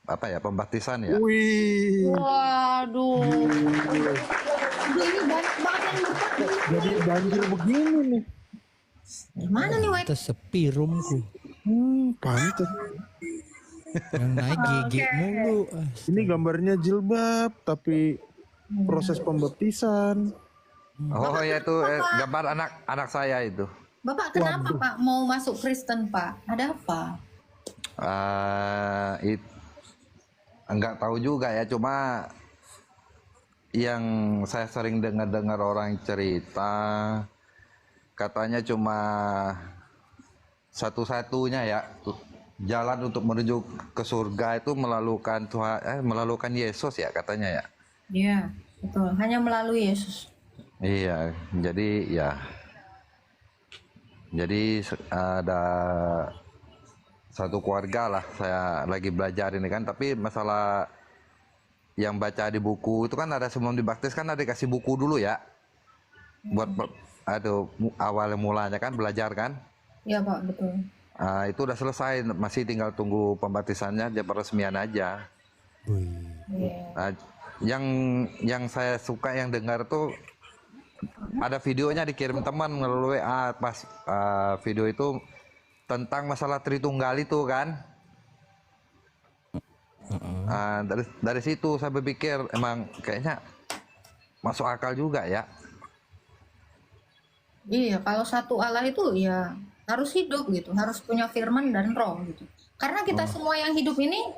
apa ya, pembaptisan ya. Wih, Waduh. gila. Ini banyak banget yang bertanya. Jadi banjir begini nih. Gimana nih, White? Pantes sepi roomku. Pantes. Yang naik GG mulu. Ini gambarnya jilbab, tapi proses pembaptisan. Oh ya, itu gambar anak saya itu. Bapak kenapa Pak mau masuk Kristen Pak? Ada apa? Enggak tahu juga ya, cuma yang saya sering dengar orang cerita, katanya cuma satu-satunya ya jalan untuk menuju ke surga itu melalukan Yesus ya katanya ya. Iya, betul. Hanya melalui Yesus. Iya, jadi ada satu keluarga lah saya lagi belajar ini kan, tapi masalah yang baca di buku itu kan ada, sebelum dibaptis kan ada dikasih buku dulu ya, buat awal mulanya kan belajar kan. Iya Pak, betul. Itu udah selesai, masih tinggal tunggu pembaptisannya aja, peresmian aja. Nah, yang saya suka yang dengar tuh ada videonya dikirim teman melalui WA, pas video itu tentang masalah Tritunggal itu kan. Dari situ saya berpikir emang kayaknya masuk akal juga ya. Iya, kalau satu Allah itu ya harus hidup gitu, harus punya firman dan roh gitu. Karena kita semua yang hidup ini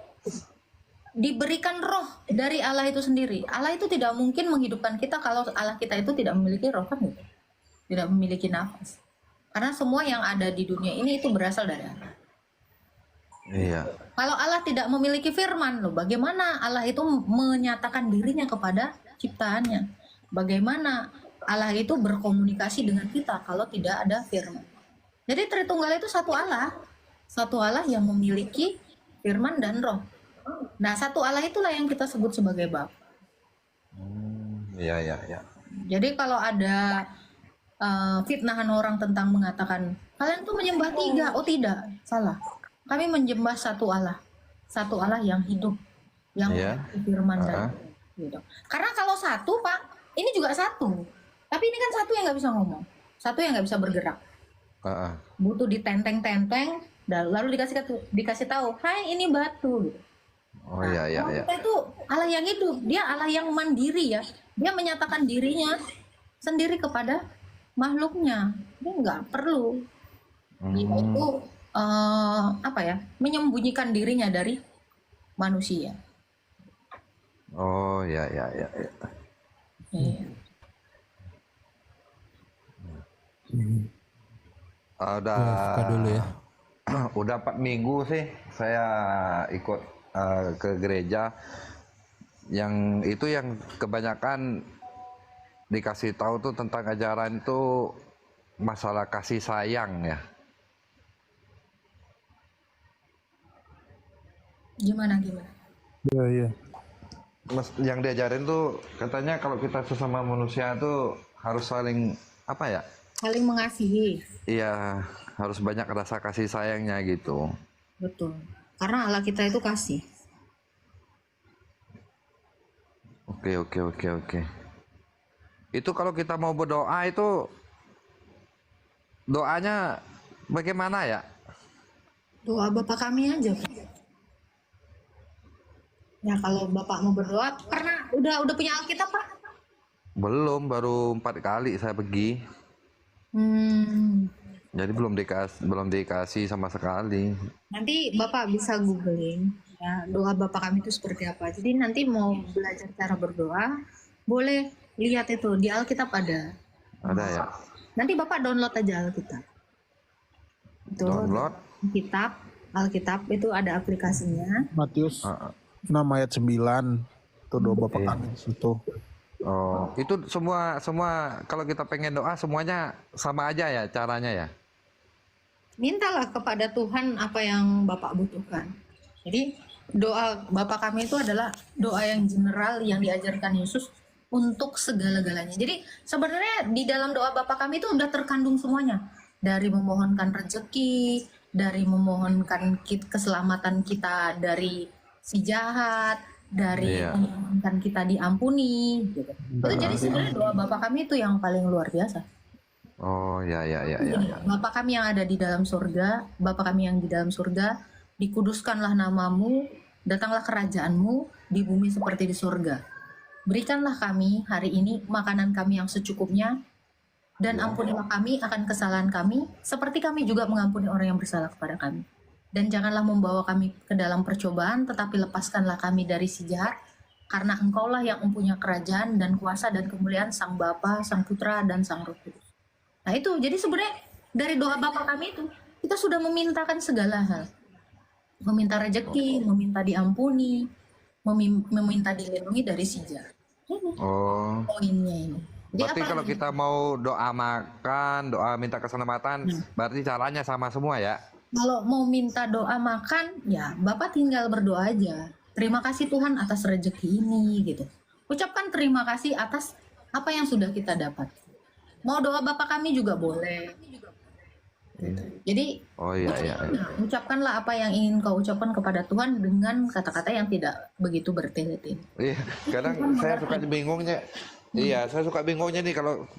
diberikan roh dari Allah itu sendiri. Allah itu tidak mungkin menghidupkan kita kalau Allah kita itu tidak memiliki roh kan gitu. Tidak memiliki nafas. Karena semua yang ada di dunia ini itu berasal dari Allah. Iya. Kalau Allah tidak memiliki firman, loh, bagaimana Allah itu menyatakan dirinya kepada ciptaannya? Bagaimana Allah itu berkomunikasi dengan kita kalau tidak ada firman? Jadi Tritunggal itu satu Allah yang memiliki firman dan roh. Nah, satu Allah itulah yang kita sebut sebagai Bapa. Iya. Jadi kalau ada fitnahan orang tentang mengatakan kalian tuh menyembah tiga, oh tidak, salah. Kami menyembah satu Allah yang hidup, yang firman dan gitu. Karena kalau satu Pak, ini juga satu, tapi ini kan satu yang nggak bisa ngomong, satu yang nggak bisa bergerak, butuh ditenteng-tenteng, dan lalu dikasih tahu, hai ini batu. Gitu. Oh iya. Kita itu Allah yang hidup, dia Allah yang mandiri ya, dia menyatakan dirinya sendiri kepada makhluknya, dia nggak perlu dia itu menyembunyikan dirinya dari manusia. Oh iya. Iya. Udah dulu ya. Udah 4 minggu sih saya ikut ke gereja. Yang itu yang kebanyakan dikasih tahu tuh tentang ajaran itu masalah kasih sayang ya. Gimana? Iya. Yang diajarin tuh katanya kalau kita sesama manusia tuh harus saling Saling mengasihi. Iya, harus banyak rasa kasih sayangnya gitu. Betul. Karena Allah kita itu kasih. Oke. Itu kalau kita mau berdoa itu doanya bagaimana ya? Doa Bapak kami aja. Ya kalau Bapak mau berdoa, karena udah punya Alkitab Pak? Belum, baru 4 kali saya pergi. Jadi belum dikasih sama sekali. Nanti Bapak bisa googling ya doa Bapak kami itu seperti apa. Jadi nanti mau belajar cara berdoa, boleh lihat itu di Alkitab ada. Ada ya? Nanti Bapak download aja Alkitab. Itu Download? Alkitab itu ada aplikasinya. Matius 6 ayat 9 itu doa Bapak kami di situ. Oh, itu semua kalau kita pengen doa semuanya sama aja ya caranya ya? Mintalah kepada Tuhan apa yang Bapak butuhkan. Jadi doa Bapak kami itu adalah doa yang general yang diajarkan Yesus untuk segala-galanya. Jadi sebenarnya di dalam doa Bapak kami itu udah terkandung semuanya. Dari memohonkan rezeki, dari memohonkan keselamatan kita dari si jahat, dari Iya. menginginkan kita diampuni gitu. Itu jadi sebenarnya doa Bapa kami itu yang paling luar biasa. Oh, ya, ya, ya, ya, Gini, ya. Bapa kami yang ada di dalam surga, Bapa kami yang di dalam surga, dikuduskanlah namamu, datanglah kerajaanmu di bumi seperti di surga. Berikanlah kami hari ini makanan kami yang secukupnya, dan ampunilah kami akan kesalahan kami, seperti kami juga mengampuni orang yang bersalah kepada kami. Dan janganlah membawa kami ke dalam percobaan, tetapi lepaskanlah kami dari si jahat, karena engkaulah yang mempunyai kerajaan dan kuasa dan kemuliaan Sang Bapa, Sang Putra, dan Sang Roh Kudus. Nah itu, jadi sebenarnya dari doa Bapa kami itu, kita sudah memintakan segala hal. Meminta rezeki, meminta diampuni, meminta dilindungi dari si jahat. Ini Oh. poinnya ini. Jadi Berarti apa kalau lagi? kita mau doa makan, doa minta keselamatan, berarti caranya sama semua ya? Kalau mau minta doa makan, ya Bapak tinggal berdoa aja. Terima kasih Tuhan atas rezeki ini gitu. Ucapkan terima kasih atas apa yang sudah kita dapat. Mau doa Bapak kami juga boleh. Jadi Oh, iya, iya, iya. ucapkanlah apa yang ingin kau ucapkan kepada Tuhan dengan kata-kata yang tidak begitu bertele-tele. Iya, kadang saya suka bingungnya. Iya, saya suka bingungnya nih kalau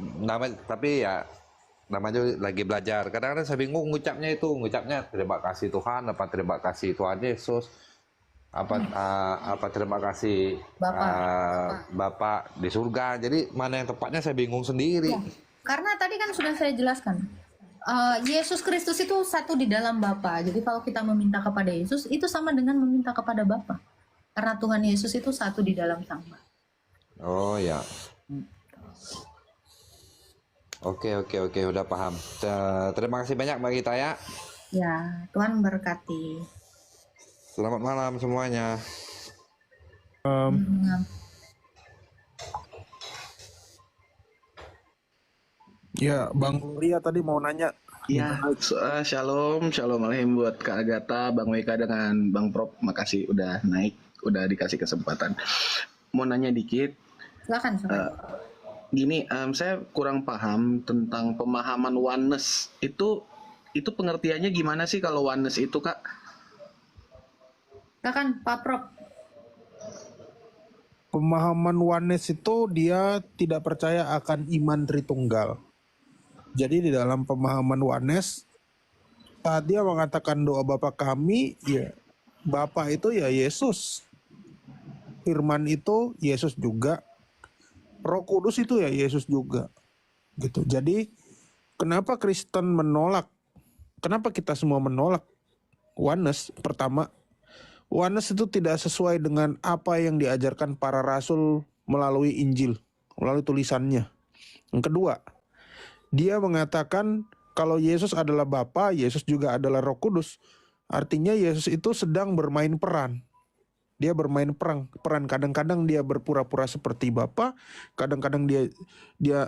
tapi ya namanya lagi belajar. Kadang-kadang saya bingung ngucapnya terima kasih Tuhan, apa terima kasih Tuhan Yesus, apa terima kasih Bapak di surga. Jadi mana yang tepatnya saya bingung sendiri. Karena tadi kan sudah saya jelaskan, Yesus Kristus itu satu di dalam Bapa. Jadi kalau kita meminta kepada Yesus, itu sama dengan meminta kepada Bapa. Karena Tuhan Yesus itu satu di dalam Sang Bapa. Oh ya. Oke, udah paham. Terima kasih banyak Mbak Gita ya. Ya, Tuhan berkati. Selamat malam semuanya. Ya, Bang Ria tadi mau nanya. Ya, shalom alaihim buat Kak Agatha, Bang Weka dengan Bang Prop. Makasih udah naik, udah dikasih kesempatan. Mau nanya dikit, Silakan. gini, saya kurang paham tentang pemahaman oneness. Itu pengertiannya gimana sih kalau oneness itu, Kak? Silakan Pak Prop. Pemahaman oneness itu dia tidak percaya akan iman Tritunggal. Jadi di dalam pemahaman oneness, saat dia mengatakan doa Bapa kami, ya Bapa itu ya Yesus. Firman itu Yesus juga. Roh Kudus itu ya Yesus juga. Gitu. Jadi kenapa Kristen menolak? Kenapa kita semua menolak oneness? Pertama, oneness itu tidak sesuai dengan apa yang diajarkan para rasul melalui Injil, melalui tulisannya. Yang kedua, dia mengatakan kalau Yesus adalah Bapa, Yesus juga adalah Roh Kudus. Artinya Yesus itu sedang bermain peran. Dia bermain peran. Kadang-kadang dia berpura-pura seperti Bapa, kadang-kadang dia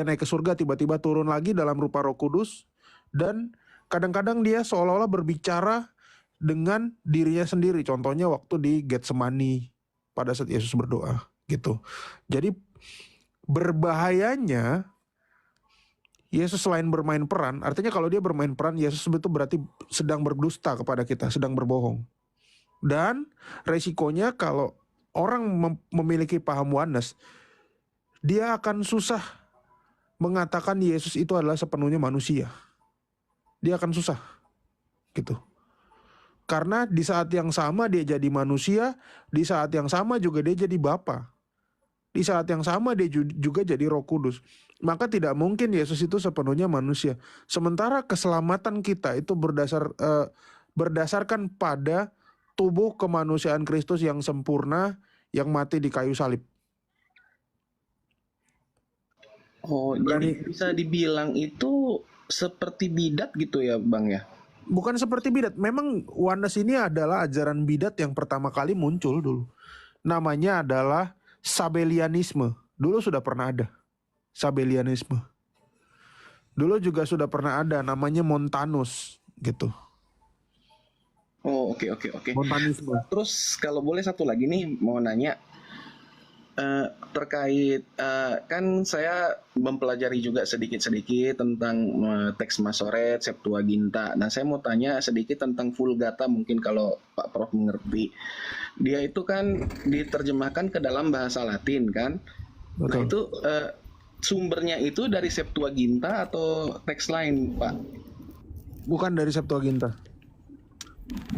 naik ke surga tiba-tiba turun lagi dalam rupa Roh Kudus, dan kadang-kadang dia seolah-olah berbicara dengan dirinya sendiri. Contohnya waktu di Getsemani pada saat Yesus berdoa gitu. Jadi berbahayanya Yesus selain bermain peran, artinya kalau dia bermain peran, Yesus itu berarti sedang berdusta kepada kita, sedang berbohong. Dan resikonya kalau orang memiliki paham oneness, dia akan susah mengatakan Yesus itu adalah sepenuhnya manusia. Dia akan susah gitu. Karena di saat yang sama dia jadi manusia, di saat yang sama juga dia jadi Bapa. Di saat yang sama dia juga jadi Roh Kudus. Maka tidak mungkin Yesus itu sepenuhnya manusia. Sementara keselamatan kita itu berdasarkan pada tubuh kemanusiaan Kristus yang sempurna, yang mati di kayu salib. Oh, jadi bisa dibilang itu seperti bidat gitu ya, Bang ya? Bukan seperti bidat. Memang oneness ini adalah ajaran bidat yang pertama kali muncul dulu. Namanya adalah Sabellianisme. Dulu sudah pernah ada Sabellianisme. Dulu juga sudah pernah ada namanya Montanus gitu. Oh, oke. Montanisme. Terus kalau boleh satu lagi nih mau nanya, terkait kan saya mempelajari juga sedikit-sedikit tentang teks Masoret, Septuaginta. Nah, saya mau tanya sedikit tentang Vulgata mungkin kalau Pak Prof mengerti. Dia itu kan diterjemahkan ke dalam bahasa Latin kan? Nah, Betul. itu sumbernya itu dari Septuaginta atau teks lain, Pak? Bukan dari Septuaginta.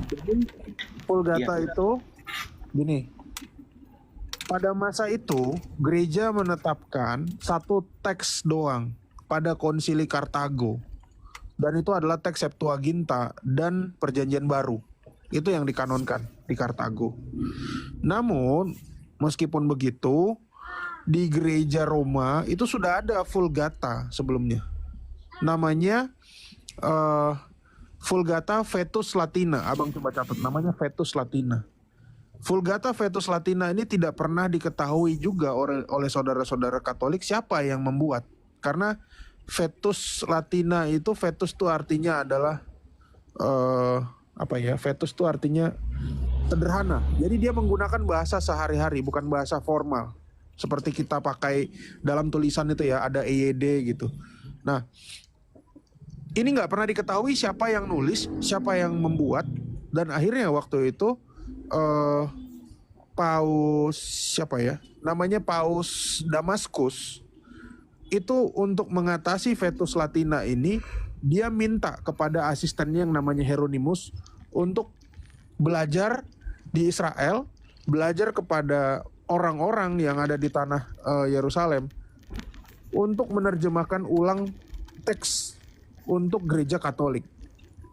Jadi Vulgata Iya. itu gini. Pada masa itu gereja menetapkan satu teks doang pada Konsili Kartago. Dan itu adalah teks Septuaginta dan Perjanjian Baru. Itu yang dikanonkan di Kartago. Namun meskipun begitu di gereja Roma itu sudah ada Vulgata sebelumnya. Namanya Vulgata Vetus Latina. Abang coba catat namanya Vetus Latina. Vulgata Vetus Latina ini tidak pernah diketahui juga oleh saudara-saudara Katolik siapa yang membuat. Karena Vetus Latina itu, Vetus itu artinya adalah Vetus itu artinya sederhana. Jadi dia menggunakan bahasa sehari-hari, bukan bahasa formal. Seperti kita pakai dalam tulisan itu ya, ada EYD gitu. Nah, ini nggak pernah diketahui siapa yang nulis, siapa yang membuat, dan akhirnya waktu itu Paus namanya Paus Damaskus itu untuk mengatasi Vetus Latina ini dia minta kepada asistennya yang namanya Hieronymus untuk belajar di Israel, belajar kepada orang-orang yang ada di tanah Yerusalem untuk menerjemahkan ulang teks untuk gereja Katolik.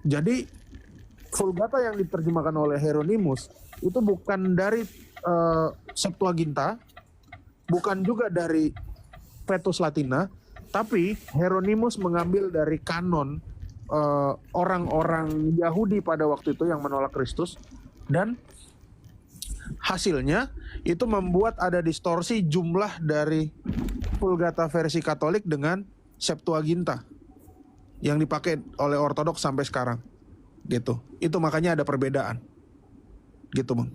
Jadi Vulgata yang diterjemahkan oleh Hieronymus itu bukan dari Septuaginta, bukan juga dari Vetus Latina, tapi Hieronymus mengambil dari kanon orang-orang Yahudi pada waktu itu yang menolak Kristus, dan hasilnya itu membuat ada distorsi jumlah dari Vulgata versi Katolik dengan Septuaginta yang dipakai oleh Ortodoks sampai sekarang. Gitu. Itu makanya ada perbedaan. Gitu, Bang.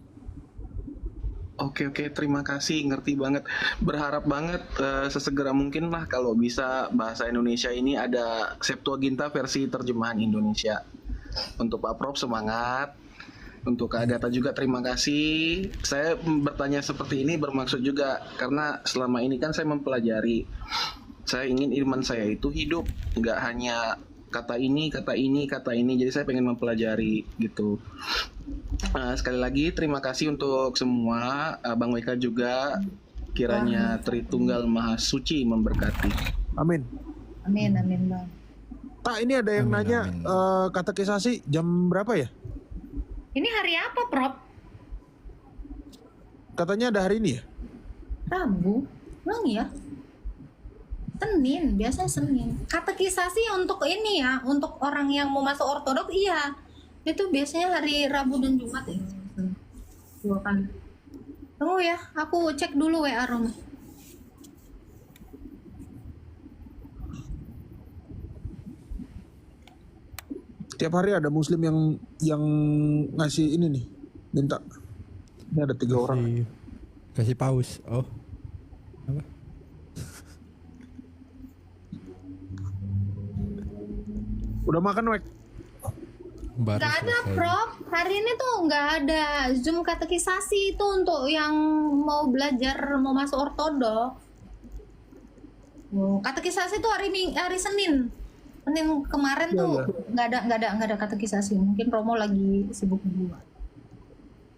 Oke, terima kasih, ngerti banget. Berharap banget sesegera mungkin lah kalau bisa bahasa Indonesia ini ada Septuaginta versi terjemahan Indonesia. Untuk Pak Prof semangat. Untuk Kak Agatha juga terima kasih. Saya bertanya seperti ini bermaksud juga karena selama ini kan saya mempelajari. Saya ingin iman saya itu hidup, nggak hanya kata ini. Jadi saya pengen mempelajari gitu. Sekali lagi terima kasih untuk semua. Bang Weka juga kiranya Tritunggal Maha Suci memberkati. Amin. Amin, Bang. Tak, ini ada yang Amin, nanya amin. katekisasi jam berapa ya? Ini hari apa, Prof? Katanya ada hari ini ya? Rabu? Bang ya? Senin, biasanya Senin. Katekisasi untuk ini ya, untuk orang yang mau masuk ortodoks iya. Itu biasanya hari Rabu dan Jumat ya. 2 kali. Tunggu ya, aku cek dulu WA Rom. Tiap hari ada muslim yang ngasih ini nih, minta. Ini ada 3 orang. Kasih paus. Oh. Apa? Udah makan, Wek? Baru Gak ada, selesai. Prof. Hari ini tuh nggak ada Zoom katekisasi itu untuk yang mau belajar mau masuk ortodoks. Katekisasi tuh hari Senin. Senin kemarin Iya, tuh iya. nggak ada katekisasi. Mungkin Romo lagi sibuk juga.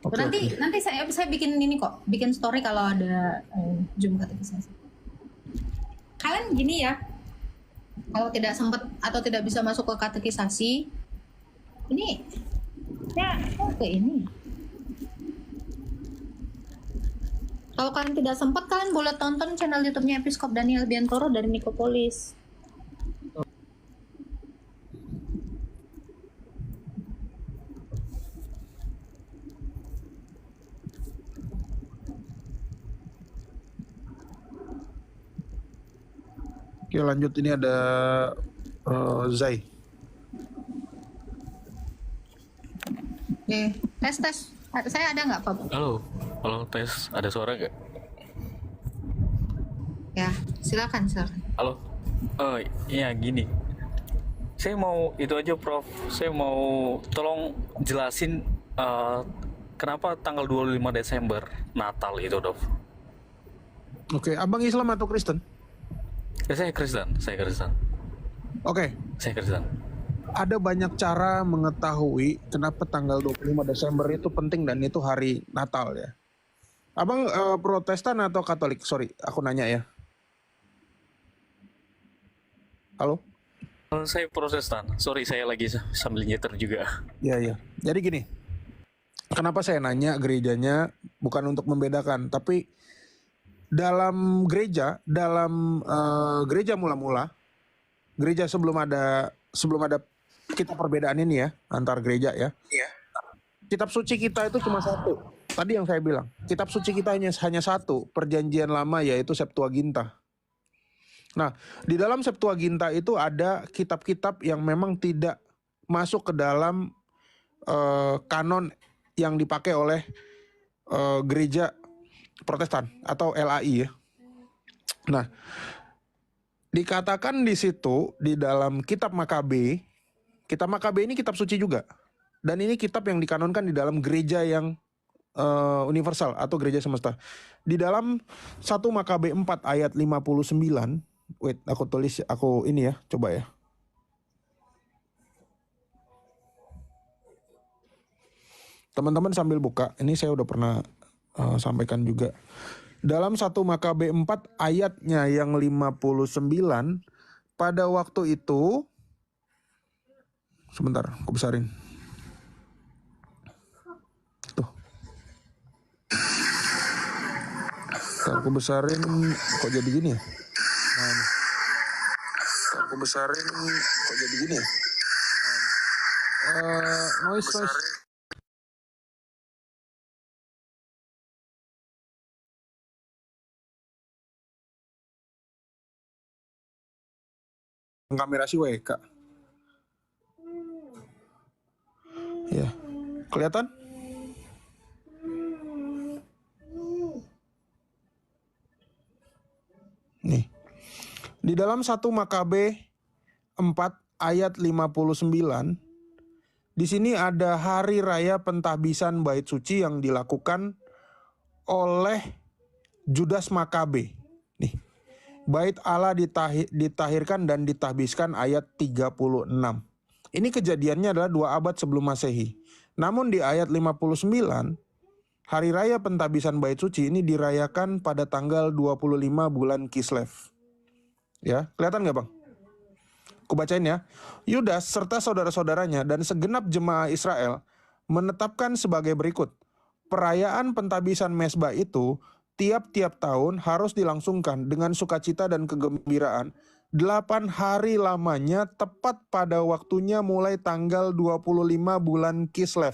Oke, Nanti saya bikin ini kok, bikin story kalau ada Zoom katekisasi. Kalian gini ya, kalau tidak sempat atau tidak bisa masuk ke katekisasi, ini ya oke ini. Kalau kalian tidak sempat, kalian boleh tonton channel YouTube-nya Episkop Daniel Biantoro dari Nikopolis. Oke, lanjut. Ini ada Zai. Oke, tes. Saya ada nggak, Pak? Halo, tes ada suara gak? Ya, silakan. Halo. Iya gini. Saya mau itu aja Prof. Saya mau tolong jelasin kenapa tanggal 25 Desember Natal itu, Prof. Oke, abang Islam atau Kristen? Saya Kristen. Oke, Saya Kristen. ada banyak cara mengetahui kenapa tanggal 25 Desember itu penting dan itu hari Natal ya. Abang Protestan atau Katolik? Sorry, aku nanya ya. Halo? Saya Protestan. Sorry, saya lagi sambil nyetir juga. Iya. Jadi gini, kenapa saya nanya gerejanya bukan untuk membedakan, tapi dalam gereja mula-mula, gereja sebelum ada kita perbedaan ini ya antar gereja ya. Iya. Kitab suci kita itu cuma satu. Tadi yang saya bilang, kitab suci kita hanya satu, Perjanjian Lama, yaitu Septuaginta. Nah, di dalam Septuaginta itu ada kitab-kitab yang memang tidak masuk ke dalam kanon yang dipakai oleh gereja Protestan atau LAI ya. Nah, dikatakan di situ di dalam kitab Makabe ini kitab suci juga. Dan ini kitab yang dikanonkan di dalam gereja yang universal atau gereja semesta. Di dalam 1 Makabe 4 ayat 59, wait, aku ini ya, coba ya. Teman-teman sambil buka, ini saya udah pernah sampaikan juga. Dalam 1 Makabe 4 ayatnya yang 59, pada waktu itu, sebentar, aku besarin. Tuh. Ntar aku besarin, kok jadi gini ya? Nah, ntar aku besarin, kok jadi gini ya? Noise. Kamera si WK. Ya, kelihatan? Nih. Di dalam 1 Makabe 4 ayat 59, di sini ada hari raya pentahbisan bait suci yang dilakukan oleh Judas Makabe. Nih. Bait Allah ditahirkan dan ditahbiskan ayat 36. Ini kejadiannya adalah 2 abad sebelum Masehi. Namun di ayat 59, hari raya pentahbisan bait suci ini dirayakan pada tanggal 25 bulan Kislev. Ya, kelihatan nggak Bang? Aku bacain ya. Yudas serta saudara-saudaranya dan segenap jemaah Israel menetapkan sebagai berikut. Perayaan pentahbisan mezbah itu tiap-tiap tahun harus dilangsungkan dengan sukacita dan kegembiraan 8 hari lamanya tepat pada waktunya mulai tanggal 25 bulan Kislev.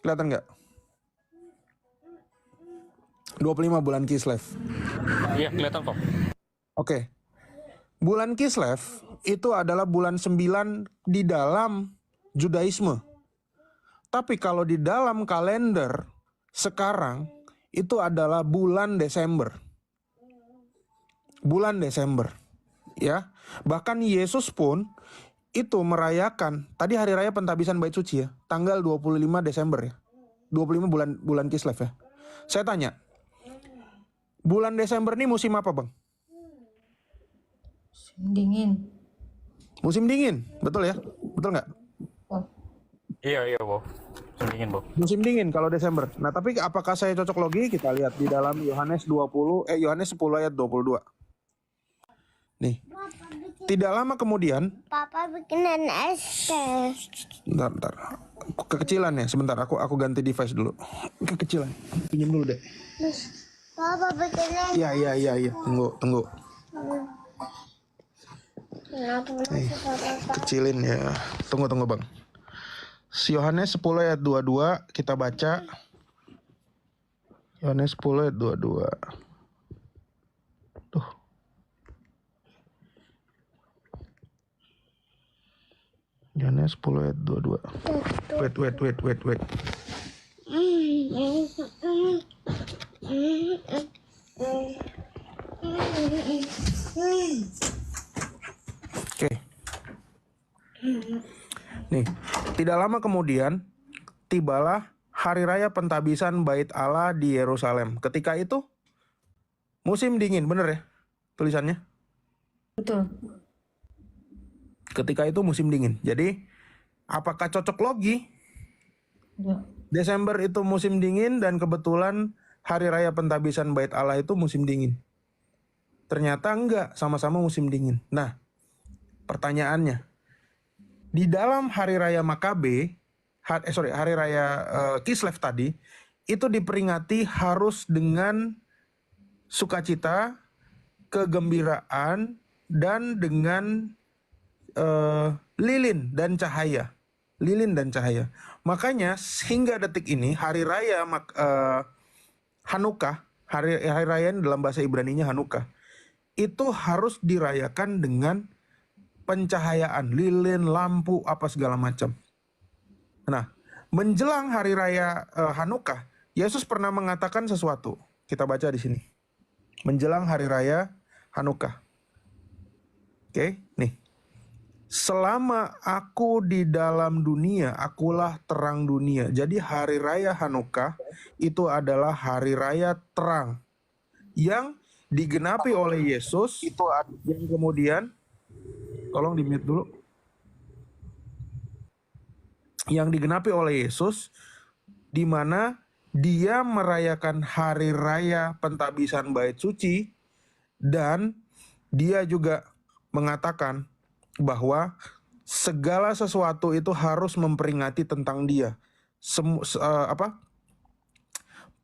Kelihatan nggak? 25 bulan Kislev. Iya, kelihatan Prof. Oke. Bulan Kislev itu adalah bulan 9 di dalam Judaisme. Tapi kalau di dalam kalender sekarang itu adalah bulan Desember. Bulan Desember. Ya. Bahkan Yesus pun itu merayakan, tadi hari raya pentahbisan bait suci ya, tanggal 25 Desember ya. 25 bulan Kislev ya. Saya tanya, bulan Desember ini musim apa Bang? Dingin. Musim dingin, betul ya? Betul nggak? Oh. Iya, Prof. Dingin, Prof. Musim dingin kalau Desember. Nah, tapi apakah saya cocok logi? Kita lihat di dalam Yohanes 10 ayat 22. Nih. Tidak lama kemudian, Papa bikinin es teh. bentar. Kekecilan ya, sebentar aku ganti device dulu. Kekecilan. Pinjam dulu deh. Papa bikinin. Iya. Tunggu. Kenapa Nih, masih Papa? kecilin ya. Tunggu Bang. Yohanes 10 ayat 22 kita baca. Yohanes 10 ayat 22. Tuh. Yohanes 10 ayat 22. Wait. Tidak lama kemudian, tibalah hari raya pentabisan bait Allah di Yerusalem. Ketika itu, musim dingin, bener ya tulisannya? Betul. Ketika itu musim dingin. Jadi, apakah cocok logi? Ya. Desember itu musim dingin dan kebetulan hari raya pentabisan bait Allah itu musim dingin. Ternyata enggak, sama-sama musim dingin. Nah, pertanyaannya, di dalam hari raya Makabe, hari raya Kislev tadi, itu diperingati harus dengan sukacita, kegembiraan, dan dengan lilin dan cahaya. Lilin dan cahaya. Makanya hingga detik ini hari raya Hanukkah, hari raya dalam bahasa Ibrani-nya Hanukkah, itu harus dirayakan dengan pencahayaan, lilin, lampu, apa segala macam. Nah, menjelang hari raya Hanukkah, Yesus pernah mengatakan sesuatu. Kita baca di sini. Menjelang hari raya Hanukkah. Oke, nih. Selama aku di dalam dunia, akulah terang dunia. Jadi hari raya Hanukkah itu adalah hari raya terang yang digenapi oleh Yesus. Itu yang kemudian, tolong di-mute dulu. Yang digenapi oleh Yesus, di mana dia merayakan hari raya pentabisan bait suci, dan dia juga mengatakan bahwa segala sesuatu itu harus memperingati tentang dia.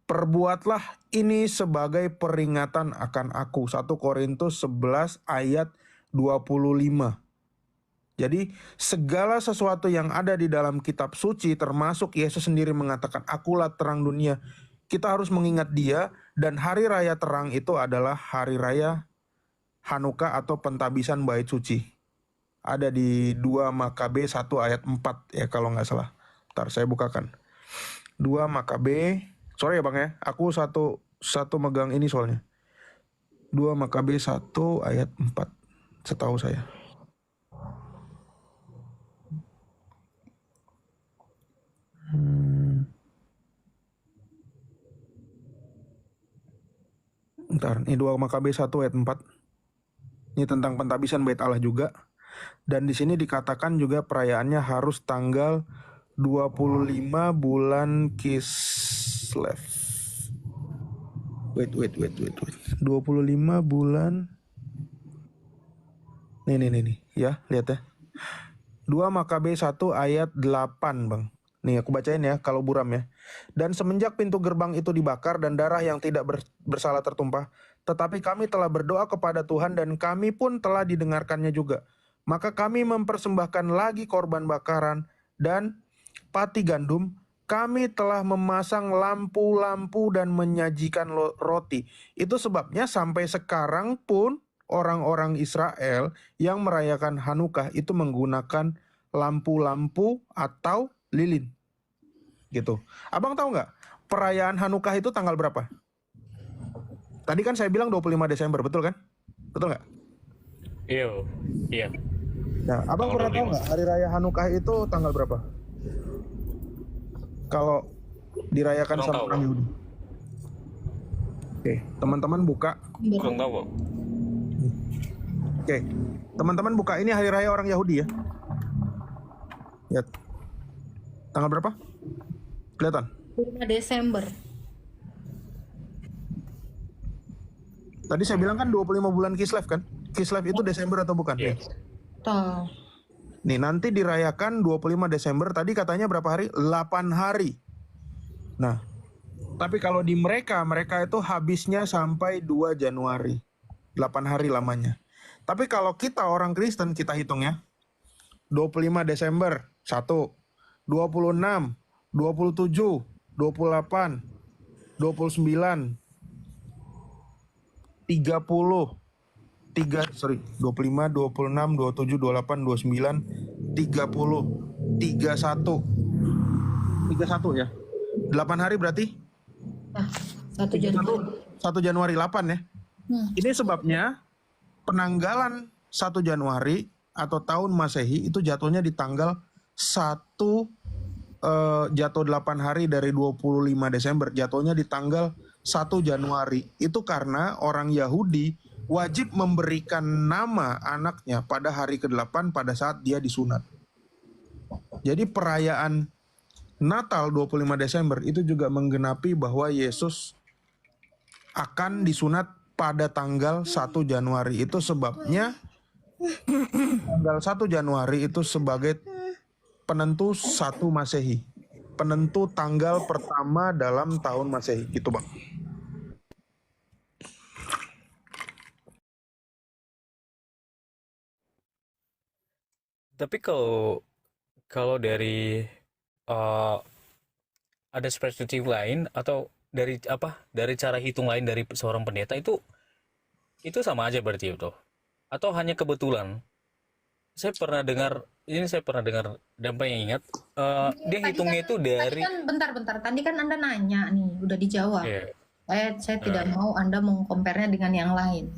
Perbuatlah ini sebagai peringatan akan aku. 1 Korintus 11 ayat 25. Jadi segala sesuatu yang ada di dalam kitab suci, termasuk Yesus sendiri mengatakan, akulah terang dunia. Kita harus mengingat dia, dan hari raya terang itu adalah hari raya Hanukkah atau pentabisan bait suci. Ada di 2 Makabe 1 ayat 4 ya kalau nggak salah. Ntar saya bukakan. 2 Makabe, sorry ya bang ya, aku satu megang ini soalnya. 2 Makabe 1 ayat 4, setahu saya. Ntar, ini 2 Makabe 1 ayat 4. Ini tentang pentabisan bait Allah juga. Dan di sini dikatakan juga perayaannya harus tanggal 25 bulan Kislev. Wait. 25 bulan. Nih. Ya, lihat ya. 2 Makabe 1 ayat 8, Bang. Nih, aku bacain ya, kalau buram ya. Dan semenjak pintu gerbang itu dibakar dan darah yang tidak bersalah tertumpah, tetapi kami telah berdoa kepada Tuhan dan kami pun telah didengarkannya juga. Maka kami mempersembahkan lagi korban bakaran dan pati gandum. Kami telah memasang lampu-lampu dan menyajikan roti. Itu sebabnya sampai sekarang pun orang-orang Israel yang merayakan Hanukkah itu menggunakan lampu-lampu atau lilin. Gitu. Abang tahu nggak perayaan Hanukkah itu tanggal berapa? Tadi kan saya bilang 25 Desember, betul kan? Betul nggak? Iya. Nah, abang pernah tahu nggak hari raya Hanukkah itu tanggal berapa? Kalau dirayakan Kurang sama tahu. orang Yahudi. Oke, teman-teman buka. Kurang tahu, Bang. Oke, teman-teman buka, ini hari raya orang Yahudi ya. Lihat. Tanggal berapa? Kelihatan? 5 Desember. Tadi saya bilang kan 25 bulan Kislev kan? Kislev itu Desember atau bukan? Iya. Toh. Nih, nanti dirayakan 25 Desember. Tadi katanya berapa hari? 8 hari. Nah, tapi kalau di mereka itu habisnya sampai 2 Januari. 8 hari lamanya. Tapi kalau kita orang Kristen, kita hitung ya. 25 Desember, 1. 26, 27, 28, 29, 30, 25, 26, 27, 28, 29, 30, 31. 31 ya. 8 hari berarti? Nah, 1 Januari. 1 Januari 8 ya. Ini sebabnya penanggalan 1 Januari atau tahun Masehi itu jatuhnya di tanggal 1 jatuh 8 hari dari 25 Desember, jatuhnya di tanggal 1 Januari. Itu karena orang Yahudi wajib memberikan nama anaknya pada hari ke-8 pada saat dia disunat. Jadi perayaan Natal 25 Desember itu juga menggenapi bahwa Yesus akan disunat pada tanggal 1 Januari. Itu sebabnya tanggal 1 Januari itu sebagai penentu 1 Masehi. Penentu tanggal pertama dalam tahun Masehi. Gitu, Bang. Tapi kalau dari eh, ada perspektif lain atau dari cara hitung lain dari seorang pendeta itu sama aja berarti itu, atau hanya kebetulan? Saya pernah dengar dan pengen ingat dia Tadi hitungnya kan- itu dari Tadi kan bentar. Tadi kan Anda nanya nih, udah dijawab. Iya. Saya tidak mau Anda mengkomparnya dengan yang lain.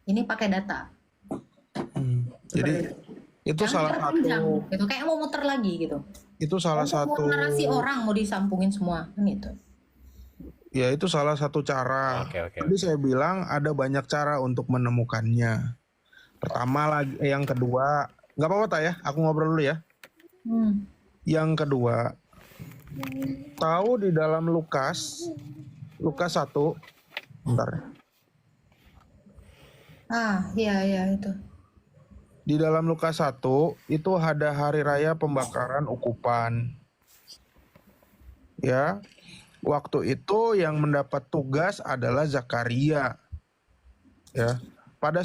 Ini pakai data. Jadi itu Jangan salah diperpanjang, satu gitu. Kayak mau muter lagi gitu. itu salah Untuk satu narasi orang mau disampungin semua kan gitu. ya itu salah satu cara. Oke. Tadi saya bilang ada banyak cara untuk menemukannya. Pertama lagi, yang kedua, nggak apa-apa Tak ya, aku ngobrol dulu ya. Hmm. Yang kedua, tahu di dalam Lukas 1, bentar ya. Iya itu. Di dalam Lukas 1 itu ada hari raya pembakaran ukupan. Ya. Waktu itu yang mendapat tugas adalah Zakaria. Ya. Pada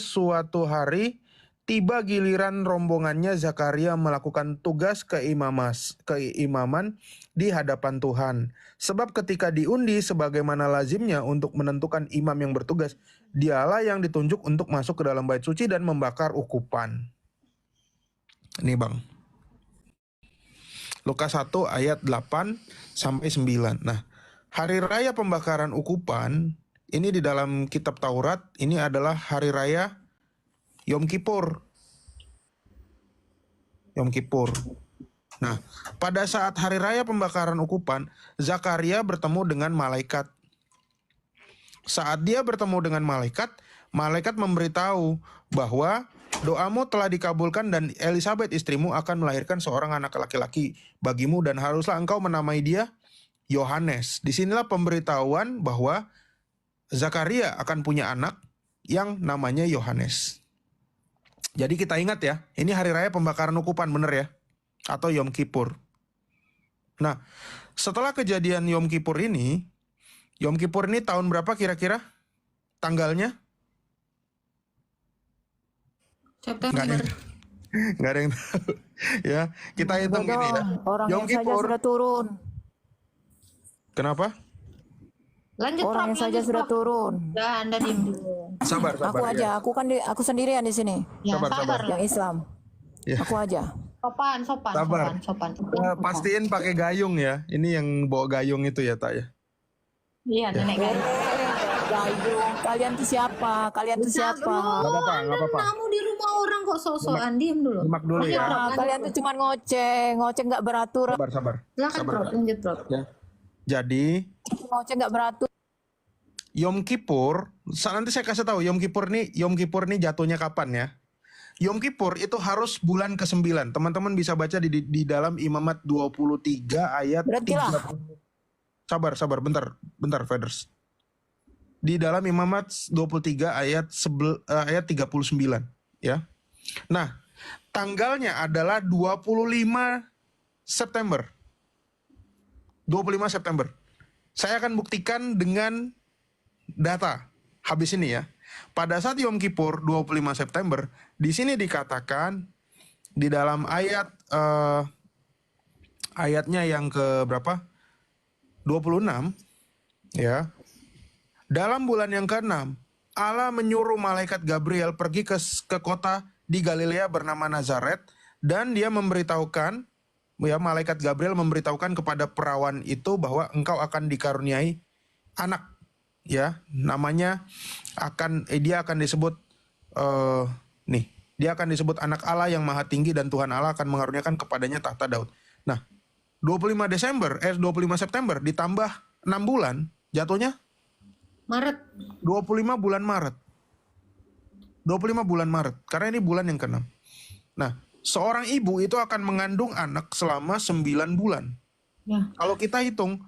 suatu hari tiba giliran rombongannya Zakaria melakukan tugas keimaman di hadapan Tuhan. Sebab ketika diundi sebagaimana lazimnya untuk menentukan imam yang bertugas, dialah yang ditunjuk untuk masuk ke dalam bait suci dan membakar ukupan. Ini Bang. Lukas 1 ayat 8 sampai 9. Nah, hari raya pembakaran ukupan ini di dalam kitab Taurat ini adalah hari raya Yom Kippur. Yom Kippur. Nah, pada saat hari raya pembakaran ukupan, Zakaria bertemu dengan malaikat. Saat dia bertemu dengan malaikat, malaikat memberitahu bahwa doamu telah dikabulkan dan Elizabeth istrimu akan melahirkan seorang anak laki-laki bagimu dan haruslah engkau menamai dia Yohanes. Disinilah pemberitahuan bahwa Zakaria akan punya anak yang namanya Yohanes. Jadi kita ingat ya, ini hari raya pembakaran ukupan bener ya, atau Yom Kippur. Nah, setelah kejadian Yom Kippur ini tahun berapa kira-kira tanggalnya? September. Nggak ada yang tahu. Ya, kita hitung gini ya. Orangnya Yom saja Kippur. sudah turun. Kenapa? Lanjut Orangnya Prof, saja lanjut, sudah Prof. turun. Udah Anda diem dulu. Sabar. Aku ya. aja, aku sendirian di sini. Ya, Sabar. sabar lah. Yang Islam. Ya. Aku aja. Sopan. Sabar. Pastiin pakai gayung ya. Ini yang bawa gayung itu ya, Tak ya. Iya, nenek gayung. Gayung. Kalian tuh siapa? Nggak apa-apa. Kamu di rumah orang kok sok-sokan, diem dulu. Simak dulu ya. Ah, kalian tuh cuma ngoceh nggak beratur. Sabar. Silakan Prof, lanjut Prof. Ya. Jadi Ngoceh nggak beratur. Yom Kippur, nanti saya kasih tahu Yom Kippur nih jatuhnya kapan ya. Yom Kippur itu harus bulan ke-9. Teman-teman bisa baca di dalam Imamat 23 ayat Berhenti lah. 30. Sabar, bentar Feders. Di dalam Imamat 23 ayat 39 ya. Nah, tanggalnya adalah 25 September. 25 September. Saya akan buktikan dengan data habis ini ya. Pada saat Yom Kippur 25 September, di sini dikatakan di dalam ayatnya yang ke berapa? 26 ya. Dalam bulan yang ke-6, Allah menyuruh malaikat Gabriel pergi ke kota di Galilea bernama Nazaret dan dia memberitahukan malaikat Gabriel memberitahukan kepada perawan itu bahwa engkau akan dikaruniai anak ya, namanya dia akan disebut dia akan disebut anak Allah yang maha tinggi dan Tuhan Allah akan mengaruniakan kepadanya tahta Daud. Nah, 25 September ditambah 6 bulan, jatuhnya Maret. 25 bulan Maret. 25 bulan Maret, karena ini bulan yang ke-6. Nah, seorang ibu itu akan mengandung anak selama 9 bulan. Ya. Kalau kita hitung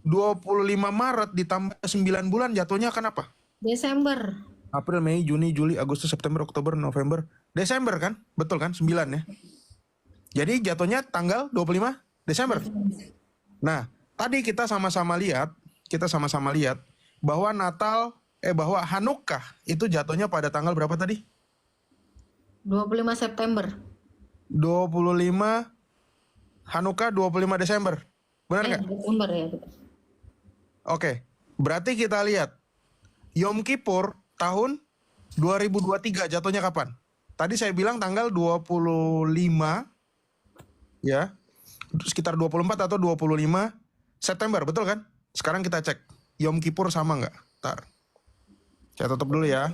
25 Maret ditambah 9 bulan, jatuhnya akan apa? Desember. April, Mei, Juni, Juli, Agustus, September, Oktober, November, Desember kan? Betul kan? 9 ya. Jadi jatuhnya tanggal 25 Desember. Nah, tadi kita sama-sama lihat bahwa bahwa Hanukkah itu jatuhnya pada tanggal berapa tadi? 25 September. 25 Hanukkah 25 Desember. Benar nggak? Desember ya. Betul. Oke. Berarti kita lihat Yom Kippur tahun 2023 jatuhnya kapan? Tadi saya bilang tanggal 25 ya. Sekitar 24 atau 25 September, betul kan? Sekarang kita cek Yom Kippur sama nggak? Ntar. Saya tutup dulu ya.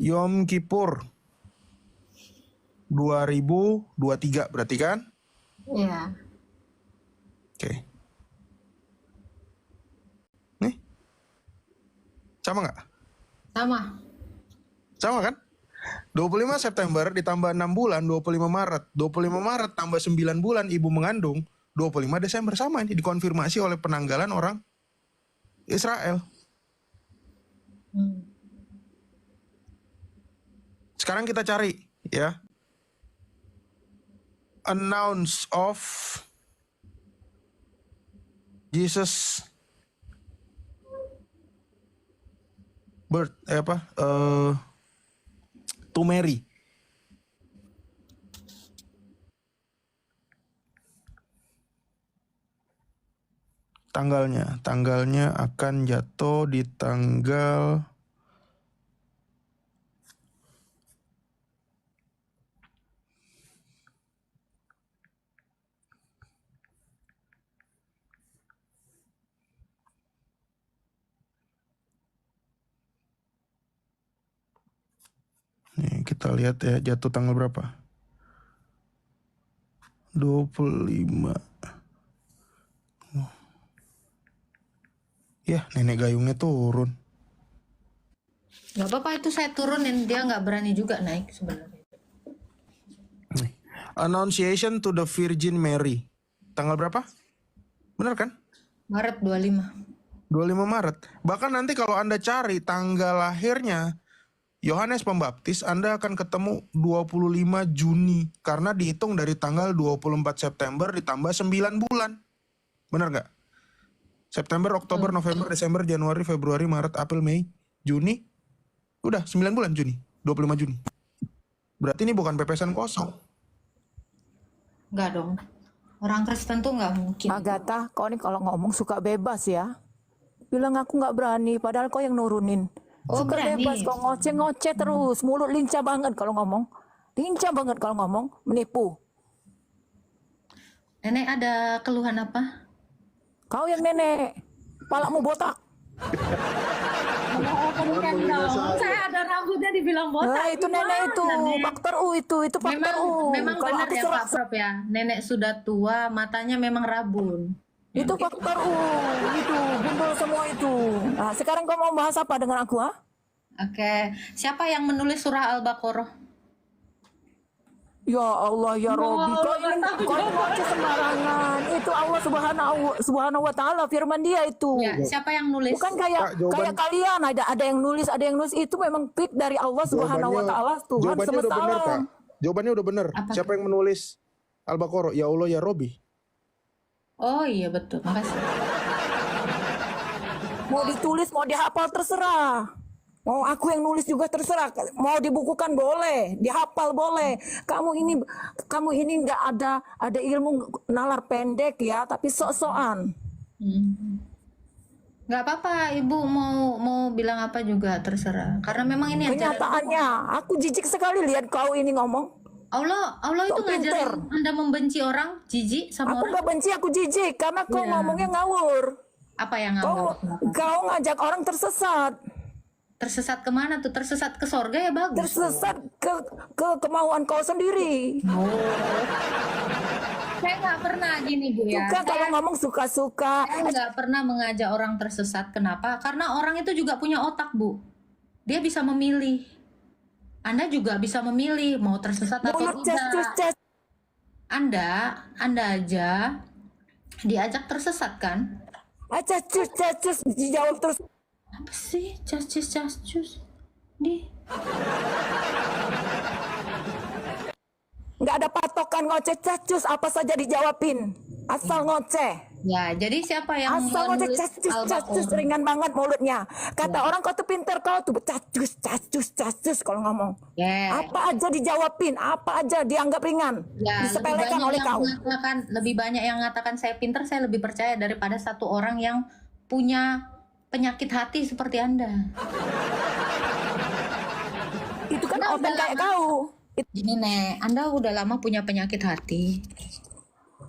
Yom Kippur 2023 berarti kan? Iya. Oke. Nih. Sama nggak? Sama. Sama kan? 25 September ditambah 6 bulan, 25 Maret. 25 Maret tambah 9 bulan ibu mengandung, 25 Desember. Sama ini dikonfirmasi oleh penanggalan orang Israel. Sekarang kita cari ya. Announce of Jesus birth to Mary. Tanggalnya akan jatuh di tanggal nih, kita lihat ya jatuh tanggal berapa? 25. Ya, nenek gayungnya turun. Gak apa-apa, itu saya turunin, dia nggak berani juga naik sebenarnya. Nih. Annunciation to the Virgin Mary. Tanggal berapa? Benar kan? Maret 25. 25 Maret. Bahkan nanti kalau Anda cari tanggal lahirnya Yohanes Pembaptis, Anda akan ketemu 25 Juni. Karena dihitung dari tanggal 24 September ditambah 9 bulan. Benar nggak? September, Oktober, November, Desember, Januari, Februari, Maret, April, Mei, Juni. Udah 9 bulan Juni. 25 Juni. Berarti ini bukan pepesan kosong. Enggak dong. Orang Kristen tuh nggak mungkin. Agatha, kau nih kalau ngomong suka bebas ya. Bilang aku nggak berani, padahal kau yang nurunin. Oh, Suka berani. bebas, kau ngoceh-ngoceh terus. Mulut lincah banget kalau ngomong. Lincah banget kalau ngomong, menipu. Nenek ada keluhan apa? Kau yang nenek, kepalamu botak. Saya ada rambutnya dibilang botak. Nah, itu nenek itu, faktor U itu faktor U. Memang Kalau benar aku ya serak Pak Prof ya. Nenek sudah tua, matanya memang rabun. itu faktor U, itu gundul semua itu. Nah, sekarang kau mau bahas apa dengan aku, ha? Oke, siapa yang menulis surah Al-Baqarah? Ya Allah ya Robbi, kau ini ngoceh sembarangan. Itu Allah subhanahu wa ta'ala, firman dia itu. Ya, siapa yang nulis? Bukan Pak, jawaban- kayak kalian ada yang nulis itu memang pik dari Allah subhanahu wa ta'ala, Tuhan Jawabannya semesta udah benar, Pak. alam. Jawabannya udah benar. Apa? Siapa yang menulis Al-Baqarah? Ya Allah ya Robi. Oh iya betul, makasih. Mau ditulis, mau dihafal terserah. Mau aku yang nulis juga terserah. Mau dibukukan boleh, dihafal boleh. Kamu ini nggak ada ilmu nalar pendek ya, tapi sok-sokan. Nggak apa-apa, Ibu mau bilang apa juga terserah. Karena memang ini ajaran Kenyataannya, aku jijik sekali lihat kau ini ngomong. Allah itu Sok pinter. ngajarin Anda membenci orang, jijik sama Aku orang. nggak benci, aku jijik karena kau Iya. ngomongnya ngawur. Apa yang ngawur? Kau ngajak orang tersesat. Tersesat kemana tuh? Tersesat ke sorga ya bagus. Tersesat ke kemauan kau sendiri. Saya nggak pernah gini Bu ya. Suka kalau ngomong suka-suka. Saya nggak pernah mengajak orang tersesat. Kenapa? Karena orang itu juga punya otak, Bu. Dia bisa memilih. Anda juga bisa memilih mau tersesat atau Mulut cus-cus tidak. Anda aja diajak tersesat kan? cus dijawab terus. Apa sih? Cacus. Di. Nggak ada patokan ngoceh cacus, apa saja dijawabin. Asal ngoceh. Ya, jadi siapa yang Asal ngoceh menulis cacus, Al-Baqarah? ringan banget mulutnya. Kata orang kau tuh pinter, kau tuh cacus kalau ngomong. Ya. Apa aja dijawabin, apa aja dianggap ringan. Ya, Disepelekan oleh kau. lebih banyak yang mengatakan saya pintar, saya lebih percaya daripada satu orang yang punya penyakit hati seperti Anda. Itu kan Anda open udah kayak lama- kau. Gini Nek, Anda udah lama punya penyakit hati.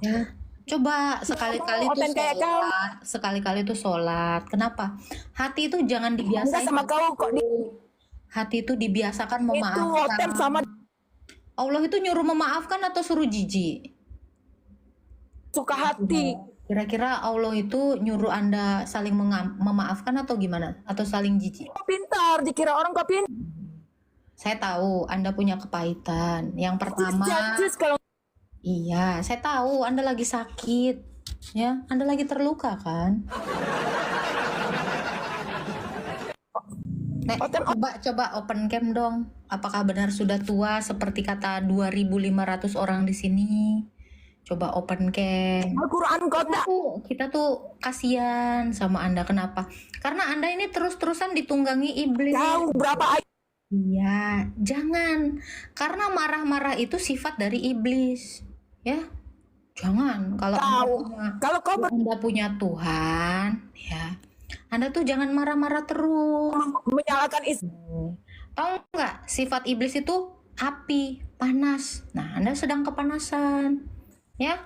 Ya, coba sekali-kali tuh Open kayak kau. sholat, sekali-kali tuh sholat. Kenapa? Hati itu jangan Enggak dibiasain. sama kau kok Hati itu dibiasakan itu memaafkan. open sama Allah itu nyuruh memaafkan atau suruh jijik? suka hati. Kira-kira Allah itu nyuruh Anda saling memaafkan atau gimana? Atau saling jijik? Kau pintar, dikira orang kau pintar. Saya tahu Anda punya kepahitan. Yang pertama, Cacus kalau iya, saya tahu Anda lagi sakit. Ya, Anda lagi terluka kan? Nek, coba open cam dong. Apakah benar sudah tua seperti kata 2.500 orang di sini? Coba open cam. Al-Quran kau tak. Kita tuh kasihan sama Anda. Kenapa? Karena Anda ini terus-terusan ditunggangi iblis. Tahu berapa ayat. Iya, jangan. Karena marah-marah itu sifat dari iblis. Ya. Jangan. Kalau Tahu. Kalau kau Anda punya Tuhan, ya. Anda tuh jangan marah-marah terus. menyalahkan istri. Tahu nggak? Sifat iblis itu api, panas. Nah, Anda sedang kepanasan. Ya.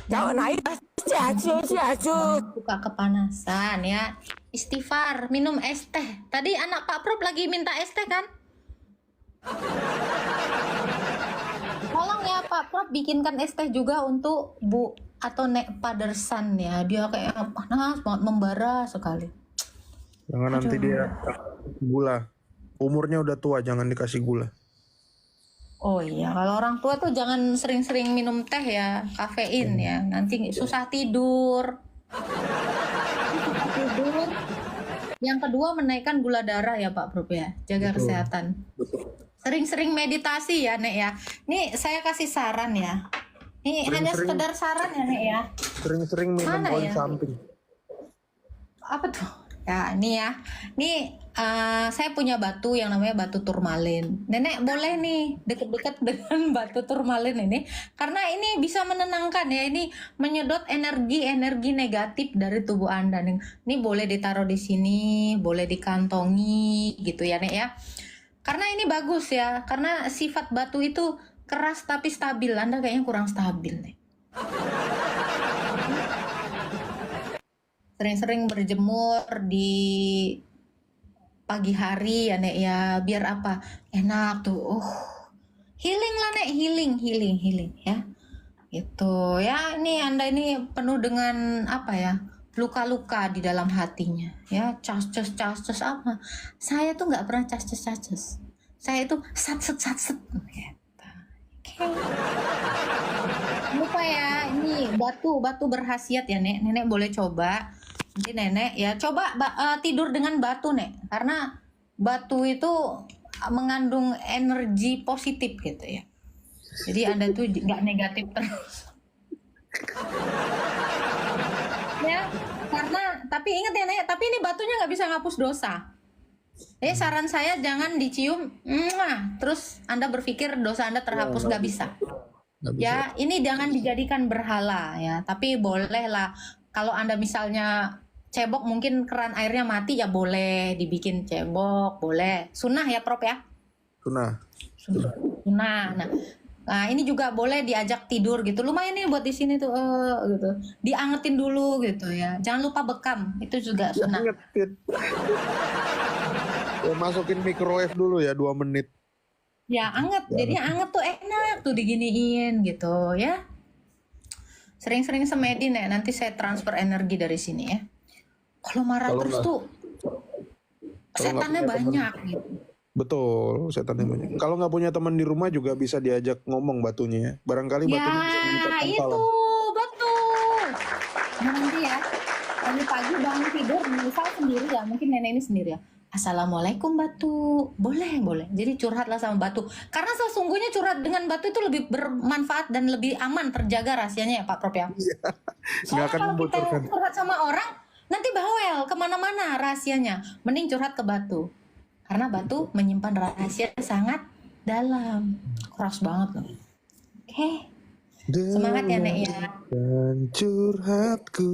Jangan naik. Cacus. Suka kepanasan ya. Istighfar, minum es teh. Tadi anak Pak Prof lagi minta es teh kan? Tolong ya Pak Prof bikinkan es teh juga untuk Bu atau Nek Padersan ya. Dia kayak panas banget, membara sekali. Jangan nanti dia gula. Umurnya udah tua, jangan dikasih gula. Oh iya, kalau orang tua tuh jangan sering-sering minum teh ya, kafein ya. Nanti susah tidur. Susah tidur. Yang kedua menaikkan gula darah ya Pak Prof ya. Jaga kesehatan. Sering-sering meditasi ya Nek ya. Nih saya kasih saran ya. Ini hanya sekedar saran ya Nek ya. Sering-sering minum Mana on ya? samping. Apa tuh? Ya ini ya. Nih saya punya batu yang namanya batu turmalin. Nenek boleh nih deket-deket dengan batu turmalin ini. Karena ini bisa menenangkan ya. Ini menyedot energi-energi negatif dari tubuh Anda. Ini boleh ditaruh di sini, boleh dikantongi gitu ya Nek ya. Karena ini bagus ya. Karena sifat batu itu keras tapi stabil. Anda kayaknya kurang stabil nih. Sering-sering berjemur di pagi hari ya Nek ya, biar apa? Enak tuh. Healing lah Nek, healing ya. Gitu ya. Ini Anda ini penuh dengan apa ya? Luka-luka di dalam hatinya ya. Cas-cas apa? Saya tuh nggak pernah cas-cas. Saya itu sat-set gitu. Oke. Lupa ya, ini batu berkhasiat ya Nek. Nenek boleh coba. Nanti Nenek ya coba tidur dengan batu Nek. Karena batu itu mengandung energi positif gitu ya. Jadi Anda tuh nggak negatif terus. Ya, karena tapi ingat ya Nek, tapi ini batunya nggak bisa ngapus dosa. Jadi saran saya jangan dicium, terus Anda berpikir dosa Anda terhapus, nggak bisa. Ya, ini jangan dijadikan berhala ya. Tapi boleh lah kalau Anda misalnya cebok mungkin keran airnya mati ya boleh dibikin cebok, boleh. Sunnah ya Prof ya? Sunnah. Sunnah. Nah, ini juga boleh diajak tidur gitu. Lumayan nih buat di sini tuh gitu. Diangetin dulu gitu ya. Jangan lupa bekam. Itu juga sunnah. Angetin. Ya, masukin microwave dulu ya 2 menit. Ya, anget. Jadi anget tuh enak tuh diginiin gitu ya. Sering-sering semedi nih, nanti saya transfer energi dari sini ya. Kalau marah Kalau terus nggak- tuh setannya punya teman. banyak gitu. Betul, setannya banyak. Kalau nggak punya teman di rumah juga bisa diajak ngomong batunya ya. Barangkali Ya, batunya bisa meningkatkan itu pahala. betul. Nah, nanti ya, pagi-pagi bangun tidur, misal sendiri ya, mungkin nenek ini sendiri ya. Assalamualaikum batu, boleh. Jadi curhatlah sama batu. Karena sesungguhnya curhat dengan batu itu lebih bermanfaat dan lebih aman, terjaga rahasianya ya Pak Prof ya. Nggak Soalnya akan kalau kita membocorkan. curhat sama orang, nanti bawel kemana-mana rahasianya. Mending curhat ke batu. Karena batu menyimpan rahasia sangat dalam. Keras banget loh. Oke. Semangat ya Nek ya. Dan curhatku